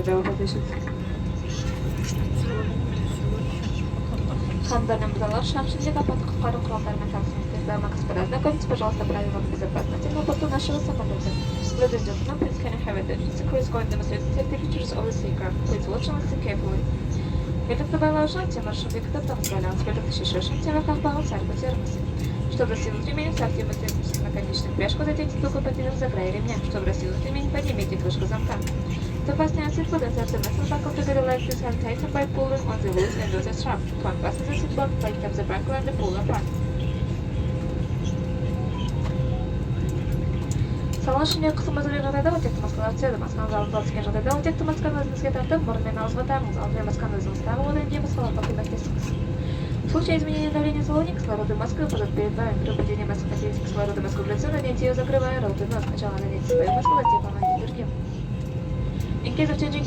треба повісити. Хандарным дала шамшинде капот кухару кулакармен таксимите. Дамы и господа, ознакомьтесь, пожалуйста, правилам безопасности на борту нашего самолета. Ladies and gentlemen, please can I have attention? The crew is going to demonstrate the pictures of the seacraft. Please watch and listen carefully. Этот добавил тема шубик там сгалял, скажет шишешин тема как бал царь термосы. Чтобы растянуть ремень, ставьте материнский наконечник пряжку, затяните туго пакетом за край ремня. Чтобы растянуть ремень, поднимите крышку замка. To fasten your seatbelt, insert the metal buckle to the leg is held tighten by pulling on the loose end of the strap. To unfasten the seatbelt, tighten up the buckle and the pull apart. Салон шине кысымызылы жағдайда отекті маскалар түседі. Масканы залынға түскен жағдайда отекті масканы өзіңізге тартып, мұрынмен ауызға тағыңыз. Ал және масканы өзіңіздегі одан кейін маскаларға көмектесіңіз. В случае изменения давления в салоне кислородной маской упадет перед вами. При упадении маски наденьте кислородную маску в лицо, наденьте ее, закрывая рот и нос. Сначала наденьте свою маску, затем помогите другим. In case of changing